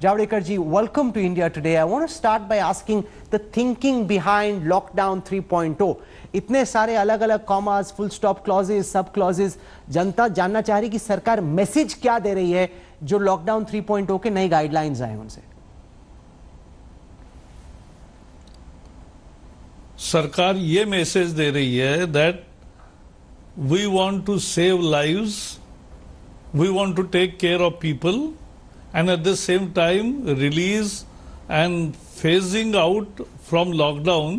Javadekar ji, welcome to India today. I want to start by asking the thinking behind lockdown 3.0. इतने सारे अलग अलग commas, full stop clauses, सब clauses, जनता जानना चाह रही कि सरकार मैसेज क्या दे रही है जो लॉकडाउन 3.0 के नई गाइडलाइंस आए उनसे। सरकार ये मैसेज दे रही है that we want to save lives, we want to take care of people and at the same time release and phasing out from lockdown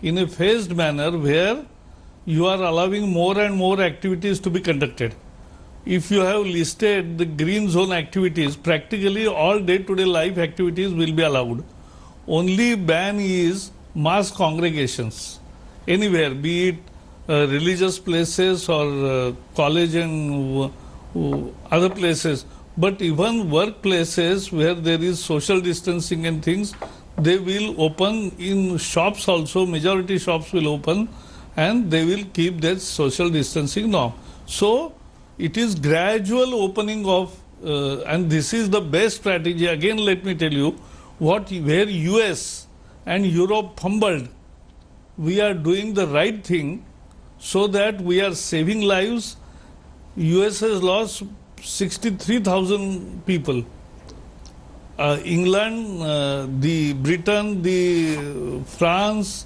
in a phased manner where you are allowing more and more activities to be conducted. If you have listed the green zone activities, practically all day-to-day life activities will be allowed. Only ban is mass congregations anywhere, be it religious places or college and other places. But even workplaces where there is social distancing and things, they will open. In shops also, majority shops will open and they will keep that social distancing norm. So it is gradual opening of and this is the best strategy. Again, let me tell you where US and Europe fumbled, we are doing the right thing so that we are saving lives. US has lost 63,000 people. England, the Britain, the France,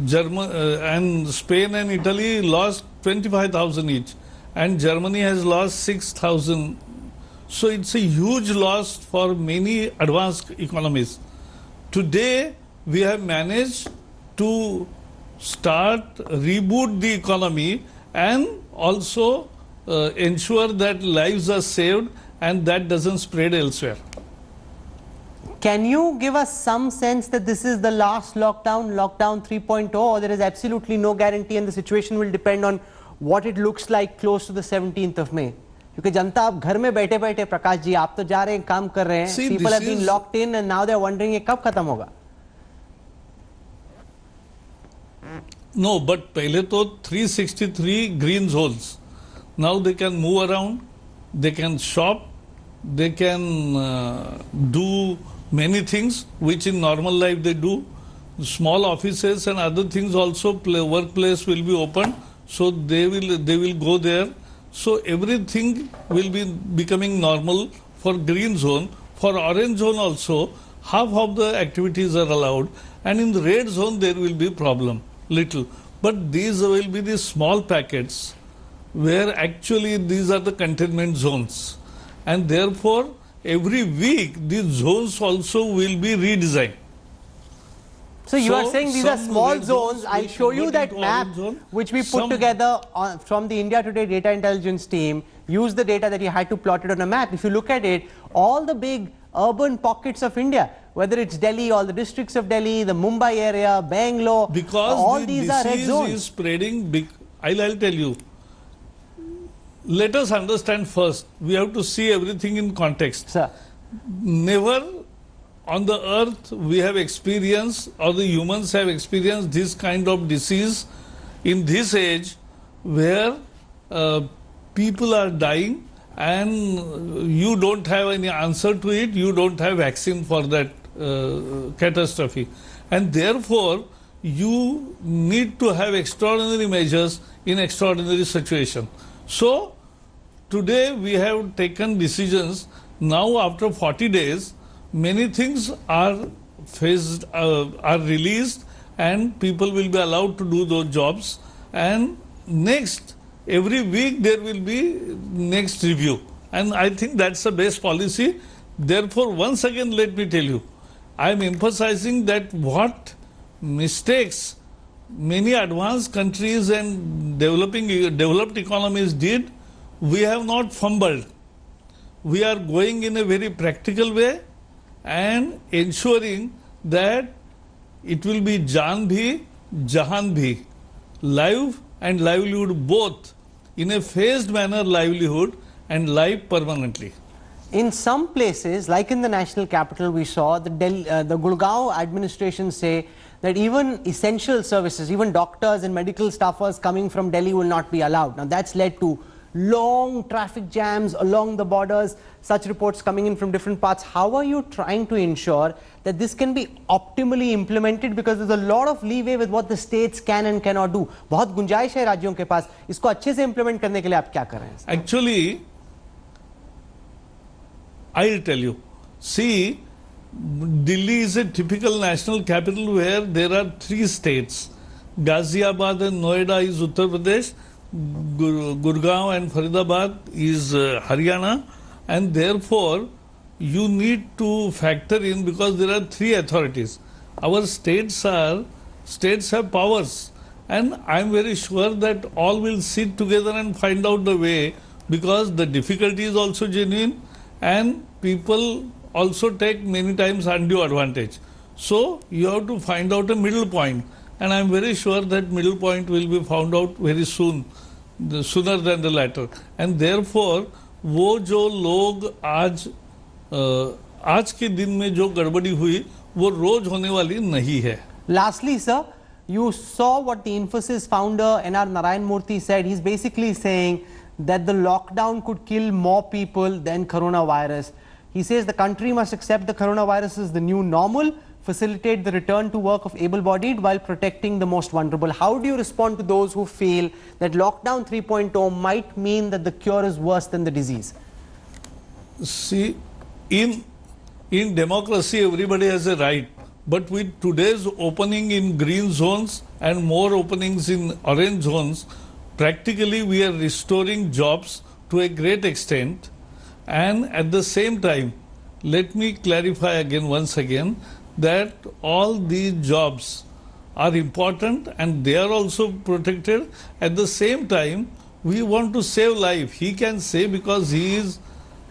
Germany, and Spain and Italy lost 25,000 each, and Germany has lost 6,000. So it's a huge loss for many advanced economies. Today we have managed to reboot the economy and also ensure that lives are saved and that doesn't spread elsewhere. Can you give us some sense that this is the last lockdown, lockdown 3.0, or there is absolutely no guarantee and the situation will depend on what it looks like close to the 17th of May? क्योंकि जनता अब घर में बैठे बैठे, प्रकाश जी आप तो जा रहे हैं, काम कर रहे हैं, people have been locked in and now they are wondering ये कब खत्म होगा? No, but पहले तो 363 green zones. Now they can move around, they can shop, they can do many things which in normal life they do. Small offices and other things also, workplace will be open, so they will go there. So everything will be becoming normal for green zone. For orange zone also, half of the activities are allowed, and in the red zone there will be problem, little. But these will be the small packets where actually these are the containment zones, and therefore every week these zones also will be redesigned. So you are saying these are small zones. I'll show you that map which we put together from the India Today data intelligence team. Use the data that you had to plot it on a map. If you look at it, all the big urban pockets of India, whether it's Delhi, all the districts of Delhi, the Mumbai area, Bangalore, because all these are red zones. Is spreading. I'll tell you. Let us understand first. We have to see everything in context. Sir. Never on the earth we have experienced, or the humans have experienced, this kind of disease in this age where people are dying and you don't have any answer to it, you don't have vaccine for that catastrophe. And therefore, you need to have extraordinary measures in extraordinary situation. So, today we have taken decisions. Now after 40 days, many things are released and people will be allowed to do those jobs, and next every week there will be next review, and I think that's the best policy. Therefore, once again let me tell you, I am emphasizing that what mistakes many advanced countries and developed economies did, we have not fumbled. We are going in a very practical way and ensuring that it will be Jaan bhi, Jahan bhi, life and livelihood both, in a phased manner, livelihood and life permanently. In some places, like in the national capital, we saw the Gurgaon administration say that even essential services, even doctors and medical staffers coming from Delhi will not be allowed. Now that's led to long traffic jams along the borders, such reports coming in from different parts. How are you trying to ensure that this can be optimally implemented, because there's a lot of leeway with what the states can and cannot do. बहुत गुंजाइश है राज्यों के पास, इसको अच्छे से implement करने के लिए आप क्या कर रहे हैं? Actually, I'll tell you. See, Delhi is a typical national capital where there are 3 states. Ghaziabad and Noida is Uttar Pradesh, Gurgaon and Faridabad is Haryana, and therefore you need to factor in, because there are 3 authorities. Our states have powers, and I am very sure that all will sit together and find out the way, because the difficulty is also genuine and people also take many times undue advantage. So you have to find out a middle point, and I am very sure that middle point will be found out very soon, sooner than the latter. And therefore वो जो लोग आज के दिन में जो गड़बड़ी हुई वो रोज होने वाली नहीं है. Lastly, sir, you saw what the Infosys founder N.R. Narayan Murthy said. He's basically saying that the lockdown could kill more people than coronavirus. He says the country must accept the coronavirus as the new normal, facilitate the return to work of able-bodied while protecting the most vulnerable. How do you respond to those who feel that lockdown 3.0 might mean that the cure is worse than the disease? See, in democracy everybody has a right, but with today's opening in green zones and more openings in orange zones, practically we are restoring jobs to a great extent. And at the same time, let me clarify again once again that all these jobs are important and they are also protected. At the same time, we want to save life. He can say, because he is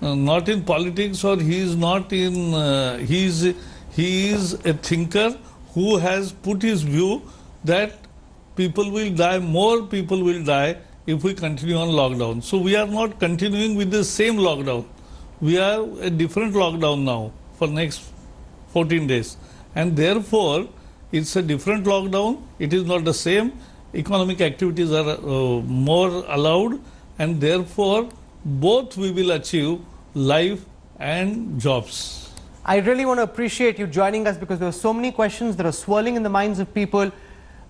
not in politics, or he is not in he is a thinker who has put his view that people will die, more people will die if we continue on lockdown. So we are not continuing with the same lockdown. We are a different lockdown now for next 14 days. And therefore, it's a different lockdown. It is not the same. Economic activities are more allowed, and therefore both we will achieve life and jobs. I really want to appreciate you joining us, because there are so many questions that are swirling in the minds of people.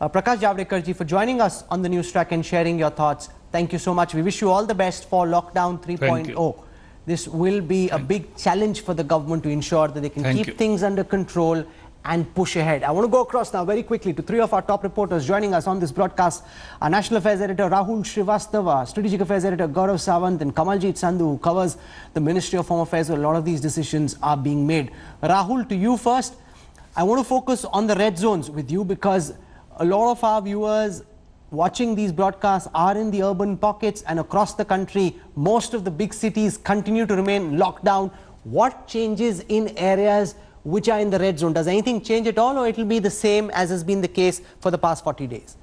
Prakash Javadekar ji, for joining us on the News Track and sharing your thoughts. Thank you so much. We wish you all the best for lockdown 3.0. This will be a big challenge for the government to ensure that they can keep things under control and push ahead. I want to go across now very quickly to 3 of our top reporters joining us on this broadcast. Our National Affairs Editor Rahul Srivastava, Strategic Affairs Editor Gaurav Sawant, and Kamaljeet Sandhu, who covers the Ministry of Home Affairs, where a lot of these decisions are being made. Rahul, to you first. I want to focus on the red zones with you, because a lot of our viewers watching these broadcasts are in the urban pockets, and across the country most of the big cities continue to remain locked down. What changes in areas which are in the red zone? Does anything change at all, or it will be the same as has been the case for the past 40 days?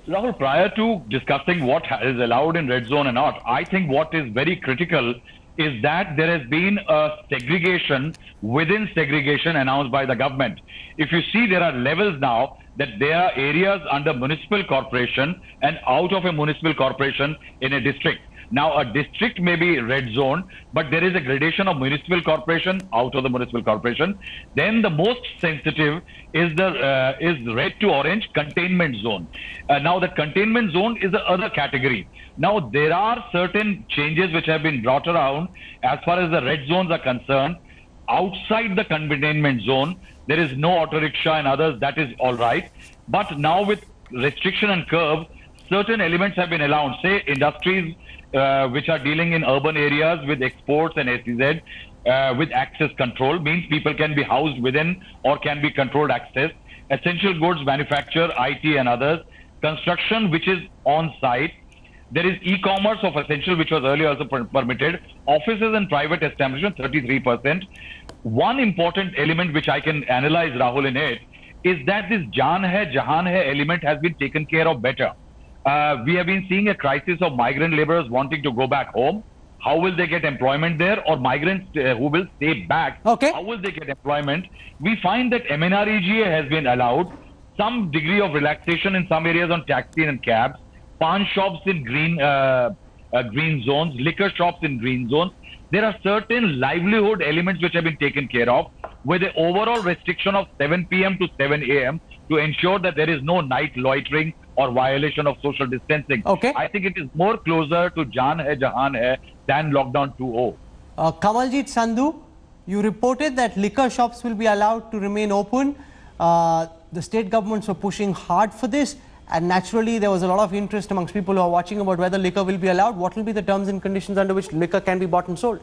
Rahul, prior to discussing what is allowed in red zone or not, I think what is very critical is that there has been a segregation within segregation announced by the government. If you see, there are levels now, that there are areas under municipal corporation and out of a municipal corporation in a district. Now, a district may be red zone, but there is a gradation of municipal corporation out of the municipal corporation. Then the most sensitive is the red to orange containment zone. Now, the containment zone is the other category. Now, there are certain changes which have been brought around as far as the red zones are concerned. Outside the containment zone, there is no auto rickshaw and others, that is all right. But now with restriction and curbs, certain elements have been allowed. Say industries which are dealing in urban areas with exports and SEZ with access control, means people can be housed within or can be controlled access. Essential goods manufacture, IT and others. Construction which is on site. There is e-commerce of essential, which was earlier also permitted. Offices and private establishments, 33%. One important element which I can analyze, Rahul, in it, is that this Jaan Hai, Jahan Hai element has been taken care of better. We have been seeing a crisis of migrant laborers wanting to go back home. How will they get employment there? Or migrants who will stay back, how will they get employment? We find that MNREGA has been allowed some degree of relaxation in some areas on taxi and cabs. pawn shops in green zones, liquor shops in green zones. There are certain livelihood elements which have been taken care of with the overall restriction of 7 p.m. to 7 a.m. to ensure that there is no night loitering or violation of social distancing. Okay. I think it is more closer to Jaan Hai Jahan Hai than Lockdown 2.0. Kamaljit Sandhu, you reported that liquor shops will be allowed to remain open. The state governments were pushing hard for this, and naturally there was a lot of interest amongst people who are watching about whether liquor will be allowed. What will be the terms and conditions under which liquor can be bought and sold?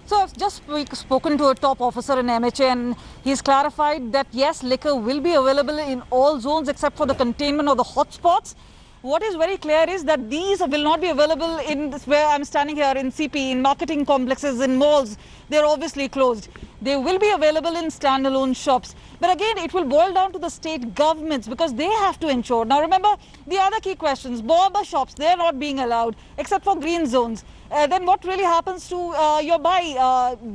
So I've just spoken to a top officer in MHA, and he's clarified that yes, liquor will be available in all zones except for the containment of the hotspots. What is very clear is that these will not be available in this, where I'm standing here in CP, in marketing complexes, in malls. They're obviously closed. They will be available in standalone shops. But again, it will boil down to the state governments because they have to ensure. Now remember, the other key questions, barber shops, they're not being allowed except for green zones. Then what really happens to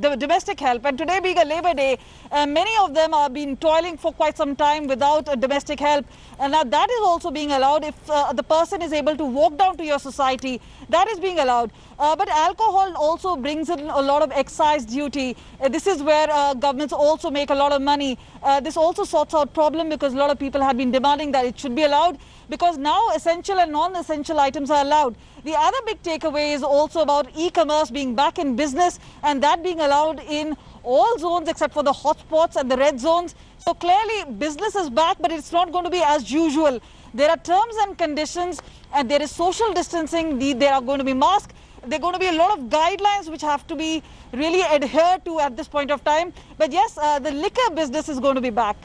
the domestic help? And today being a Labour Day, many of them have been toiling for quite some time without domestic help. And now that is also being allowed if the person is able to walk down to your society. That is being allowed. But alcohol also brings in a lot of excise duty. This is where governments also make a lot of money. This also sorts out problem because a lot of people have been demanding that it should be allowed because now essential and non-essential items are allowed. The other big takeaway is also about e-commerce being back in business and that being allowed in all zones except for the hotspots and the red zones. So clearly business is back, but it's not going to be as usual. There are terms and conditions and there is social distancing. There are going to be masks. There are going to be a lot of guidelines which have to be really adhered to at this point of time. But yes, the liquor business is going to be back.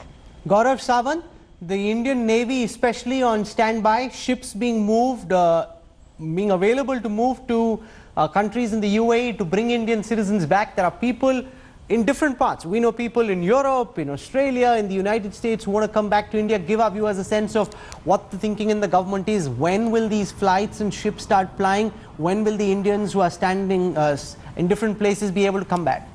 Gaurav Sawant, the Indian Navy especially on standby, ships being moved, being available to move to countries in the UAE to bring Indian citizens back. There are people in different parts. We know people in Europe, in Australia, in the United States who want to come back to India. Give our viewers a sense of what the thinking in the government is. When will these flights and ships start flying? When will the Indians who are standing in different places be able to come back?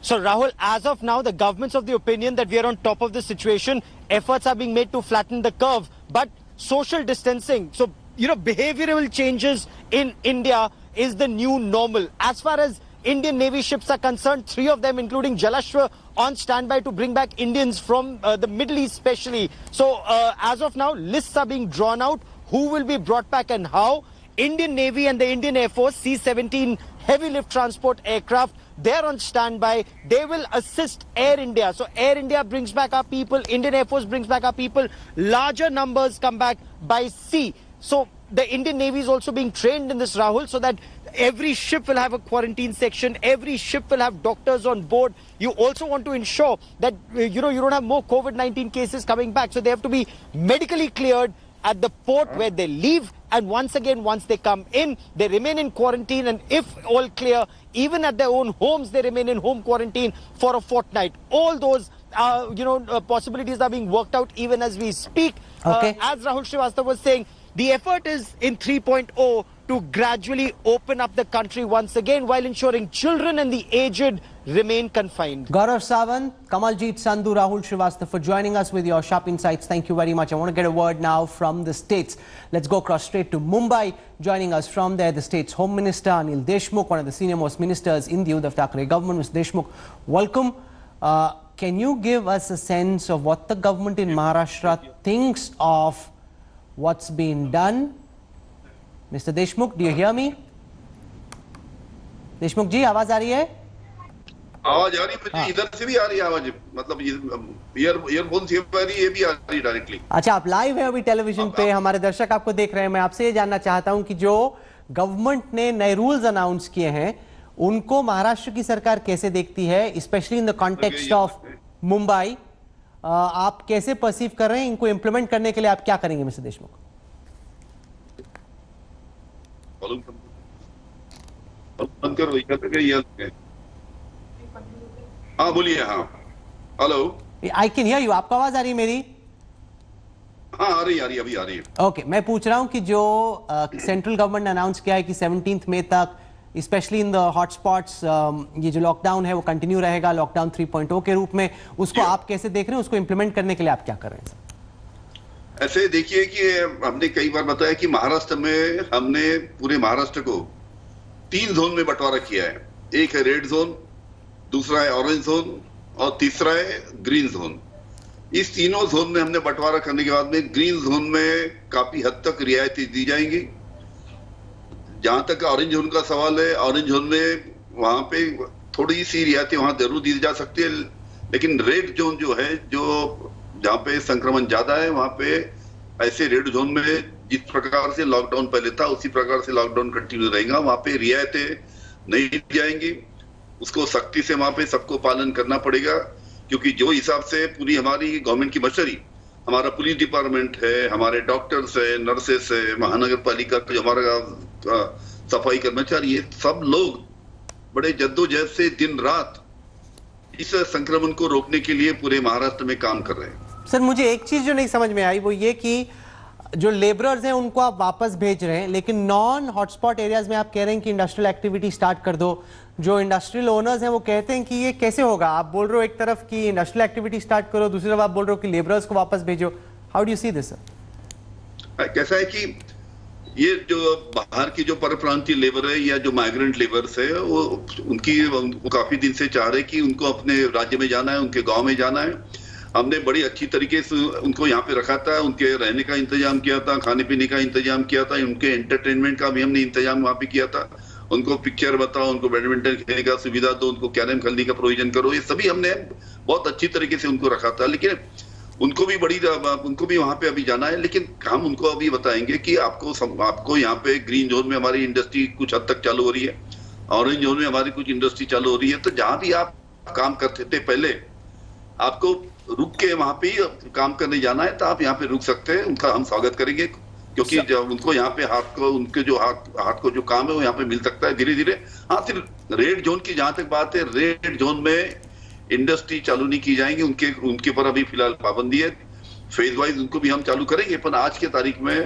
So Rahul, as of now, the government's of the opinion that we are on top of the situation. Efforts are being made to flatten the curve, but social distancing, so behavioral changes in India is the new normal. As far as Indian Navy ships are concerned, 3 of them, including Jalashwa, on standby to bring back Indians from the Middle East especially. So as of now, lists are being drawn out, who will be brought back and how. Indian Navy and the Indian Air Force, C-17 heavy lift transport aircraft, they're on standby. They will assist Air India. So Air India brings back our people, Indian Air Force brings back our people. Larger numbers come back by sea. So the Indian Navy is also being trained in this, Rahul, so that every ship will have a quarantine section. Every ship will have doctors on board. You also want to ensure that, you don't have more COVID-19 cases coming back. So they have to be medically cleared at the port where they leave. And once again, once they come in, they remain in quarantine. And if all clear, even at their own homes, they remain in home quarantine for a fortnight. All those, possibilities are being worked out even as we speak. Okay. As Rahul Srivastava was saying, the effort is in 3.0 to gradually open up the country once again while ensuring children and the aged remain confined. Gaurav Sawant, Kamaljit Sandhu, Rahul Srivastava for joining us with your sharp insights. Thank you very much. I want to get a word now from the states. Let's go across straight to Mumbai. Joining us from there, the state's Home Minister Anil Deshmukh, one of the senior most ministers in the Uddhav Thackeray government. Mr. Deshmukh, welcome. Can you give us a sense of what the government in Maharashtra thinks of what's been done? Mr. Deshmukh, do you hear me? Deshmukh ji, आवाज आ रही है? आवाज आ रही है मुझे, इधर से भी आ रही है आवाज, मतलब ईयरफोन से आ रही है, ये भी आ रही है डायरेक्टली। अच्छा, आप लाइव है अभी टेलीविजन पे, हमारे दर्शक आपको देख रहे हैं। मैं आपसे ये जानना चाहता हूं कि जो गवर्नमेंट ने नए रूल्स अनाउंस किए हैं, उनको महाराष्ट्र की सरकार कैसे देखती है, specially in the context of Mumbai? आप कैसे परसीव कर रहे हैं? इनको इंप्लीमेंट करने के लिए आप क्या करेंगे मिस्टर देशमुख? हाँ बोलिए। हाँ, hello, I can hear you. आपको आवाज आ रही है मेरी? हाँ आ रही है, अभी आ रही है। ओके, मैं पूछ रहा हूं कि जो सेंट्रल गवर्नमेंट ने अनाउंस किया है कि 17 मई तक स्पेशली इन द हॉटस्पॉट्स, ये जो लॉकडाउन है वो कंटिन्यू रहेगा लॉकडाउन 3.0 के रूप में, उसको आप कैसे देख रहे हैं? उसको इंप्लीमेंट करने के लिए आप क्या कर रहे हैं सर? ऐसे देखिए कि हमने कई बार बताया कि महाराष्ट्र में हमने पूरे महाराष्ट्र को 3 जोन में बंटवारा किया है। एक है रेड जोन, दूसरा है ऑरेंज जोन और तीसरा है ग्रीन जोन। इस तीनों जोन में हमने बंटवारा करने के बाद में ग्रीन जोन में काफी हद तक रियायतें दी जाएंगी। जहां तक ऑरेंज जोन का सवाल है, ऑरेंज जोन में वहां पे थोड़ी सी रियायतें वहां जरूर दी जा सकती है, लेकिन रेड जोन जो है, जो जहां पे संक्रमण ज्यादा है, वहां पे ऐसे रेड जोन में जिस प्रकार से लॉकडाउन पहले था उसी प्रकार से लॉकडाउन कंटिन्यू रहेगा। वहां पे रियायतें नहीं दी जाएंगी, उसको सख्ती से वहां पे सबको पालन करना पड़ेगा, क्योंकि जो हिसाब से पूरी हमारी गवर्नमेंट की मशीनरी, हमारा पुलिस डिपार्टमेंट है, हमारे डॉक्टर्स है, नर्सेस है, महानगर पालिका का जो हमारा सफाई कर्मचारी है, सब लोग बड़े जद्दोजहद से दिन रात इस संक्रमण को रोकने के लिए पूरे महाराष्ट्र में काम कर रहे हैं। सर, मुझे एक चीज जो नहीं समझ में आई वो ये कि जो लेबरर्स हैं उनको आप वापस भेज रहे हैं, लेकिन नॉन हॉटस्पॉट एरियाज में आप कह रहे हैं कि इंडस्ट्रियल एक्टिविटी स्टार्ट कर दो। जो इंडस्ट्रियल ओनर्स हैं वो कहते हैं कि ये कैसे होगा? आप बोल रहे हो एक तरफ कि इंडस्ट्रियल एक्टिविटी स्टार्ट करो, दूसरी तरफ आप बोल रहे हो कि लेबरर्स को वापस भेजो। How do you see this sir? कैसा है कि ये जो बाहर की जो परप्रांतीय लेबर है या जो माइग्रेंट लेबर्स है, वो काफी दिन से चाह रहे कि उनको अपने राज्य में जाना है, उनके गांव में जाना है। हमने बड़ी अच्छी तरीके से उनको यहाँ पे रखा था, उनके रहने का इंतजाम किया था, खाने पीने का इंतजाम किया था, उनके एंटरटेनमेंट का भी हमने इंतजाम वहाँ पे किया था। उनको पिक्चर बताओ, उनको बैडमिंटन खेलने का सुविधा दो, उनको कैरम खेलने का प्रोविजन करो, ये सभी हमने बहुत अच्छी तरीके से उनको रखा था। लेकिन उनको भी वहां पे अभी जाना है, लेकिन हम उनको अभी बताएंगे कि आपको यहाँ पे ग्रीन जोन में हमारी इंडस्ट्री कुछ हद तक चालू हो रही है, ऑरेंज जोन में हमारी कुछ इंडस्ट्री चालू हो रही है, तो जहां भी आप काम करते थे पहले, आपको रुक के वहां पे काम करने जाना है तो आप यहाँ पे रुक सकते हैं। उनका हम स्वागत करेंगे, क्योंकि जब उनको यहाँ पे उनके जो हाथ को जो काम है वो यहाँ पे मिल सकता है धीरे धीरे। हाँ, सिर्फ रेड जोन की जहां तक बात है, रेड जोन में इंडस्ट्री चालू नहीं की जाएंगी, उनके ऊपर अभी फिलहाल पाबंदी है। फेज वाइज उनको भी हम चालू करेंगे, पर आज के तारीख में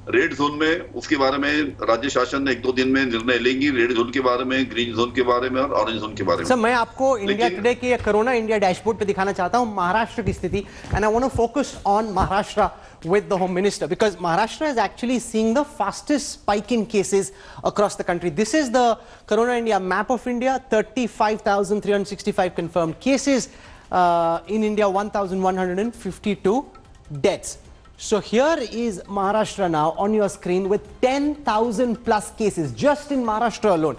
रेड जोन में उसके बारे में राज्य शासन ने 1-2 दिन में निर्णय लेंगी, रेड जोन के बारे में, ग्रीन जोन के बारे में और ऑरेंज जोन के बारे में। सर, मैं आपको इंडिया टुडे के कोरोना इंडिया डैशबोर्ड पे दिखाना चाहता हूं महाराष्ट्र की स्थिति, and I want to focus on Maharashtra with the Home Minister, because Maharashtra is actually seeing the fastest spike in cases across the country. This is the Corona India map of India. 35,365 confirmed cases in India, 1,152 deaths. So here is Maharashtra now on your screen with 10,000 plus cases just in Maharashtra alone.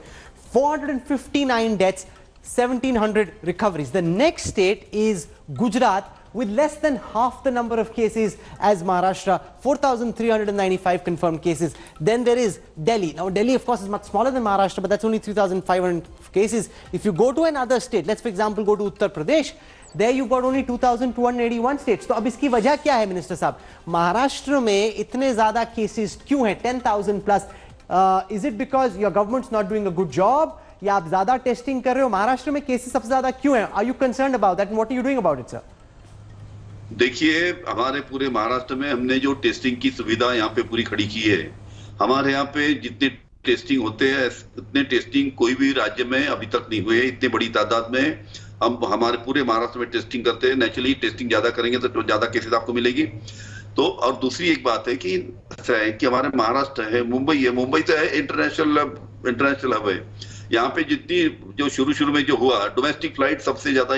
459 deaths, 1,700 recoveries. The next state is Gujarat, with less than half the number of cases as Maharashtra, 4,395 confirmed cases. Then there is Delhi. Now Delhi of course is much smaller than Maharashtra, but that's only 3,500 cases. If you go to another state, let's for example go to Uttar Pradesh, there you've got only 2,281 states. तो अब इसकी वजह क्या है minister साहब? महाराष्ट्र में इतने ज्यादा केसेस क्यों हैं, 10,000 plus? Is it because your government's not doing a good job, या आप ज्यादा टेस्टिंग कर रहे हो? महाराष्ट्र में केसेस सबसे ज्यादा क्यों हैं? Are you concerned about that and what are you doing about it, sir? देखिए, हमारे पूरे महाराष्ट्र में हमने जो टेस्टिंग की सुविधा यहाँ पे पूरी खड़ी की है। हमारे यहाँ पे जितने टेस्टिंग होते हैं, इतने टेस्टिंग कोई भी राज्य में अभी तक नहीं हुए। इतने बड़ी तादाद में हम हमारे पूरे महाराष्ट्र में टेस्टिंग करते हैं। नेचुरली टेस्टिंग ज्यादा करेंगे तो ज्यादा केसेस आपको मिलेगी। तो और दूसरी एक बात है कि ऐसा है कि हमारे महाराष्ट्र है, मुंबई तो है इंटरनेशनल हब है। यहाँ पे जितनी जो शुरू में जो हुआ, डोमेस्टिक फ्लाइट सबसे ज्यादा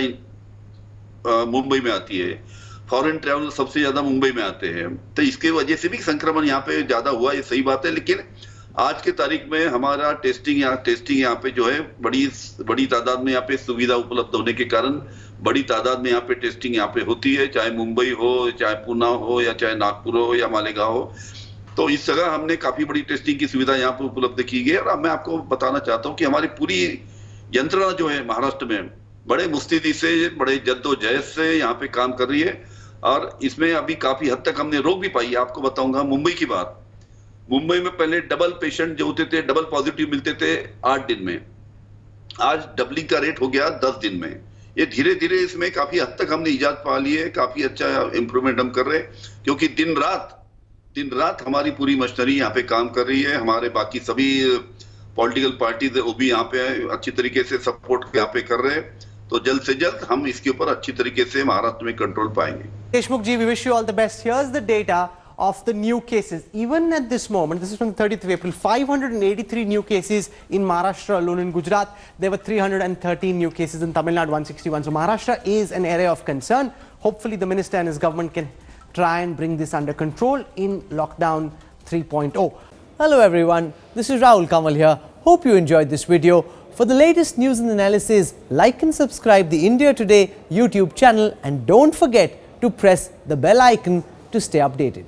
मुंबई में आती है, फॉरेन ट्रैवल सबसे ज्यादा मुंबई में आते हैं, तो इसके वजह से भी संक्रमण यहाँ पे ज्यादा हुआ, ये सही बात है। लेकिन आज के तारीख में हमारा टेस्टिंग यहाँ पे जो है बड़ी तादाद में यहाँ पे सुविधा उपलब्ध होने के कारण बड़ी तादाद में यहाँ पे टेस्टिंग यहाँ पे होती है, चाहे मुंबई हो, चाहे पूना हो, या चाहे नागपुर हो या मालेगांव हो। तो इस जगह हमने काफी बड़ी टेस्टिंग की सुविधा यहाँ पे उपलब्ध की गई है। और मैं आपको बताना चाहता हूँ कि हमारी पूरी यंत्रणा जो है महाराष्ट्र में बड़े मुस्तैदी से, बड़े जद्दोजहद से यहाँ पे काम कर रही है, और इसमें अभी काफी हद तक हमने रोक भी पाई। आपको बताऊंगा मुंबई की बात। मुंबई में पहले डबल पेशेंट जो होते थे, डबल पॉजिटिव मिलते थे 8 दिन में, आज डबलिंग का रेट हो गया 10 दिन में। ये धीरे धीरे इसमें काफी हद तक हमने इजाद पा ली है, काफी अच्छा इंप्रूवमेंट हम कर रहे हैं, क्योंकि दिन रात हमारी पूरी मशीनरी यहाँ पे काम कर रही है। हमारे बाकी सभी पॉलिटिकल पार्टीज है वो भी यहाँ पे अच्छी तरीके से सपोर्ट यहाँ पे कर रहे हैं, तो जल्द से जल्द हम इसके ऊपर अच्छी तरीके से महाराष्ट्र में कंट्रोल पाएंगे। Deshmukh ji, we wish you all the best. Here's the data of the new cases. Even at this moment, this is from the 30th of April, 583 new cases in Maharashtra alone. In Gujarat, there were 313 new cases. In Tamil Nadu, 161. So Maharashtra is an area of concern. Hopefully the minister and his government can try and bring this under control in lockdown 3.0. Hello everyone, this is Rahul Kamal here. Hope you enjoyed this video. For the latest news and analysis, like and subscribe the India Today YouTube channel and don't forget to press the bell icon to stay updated.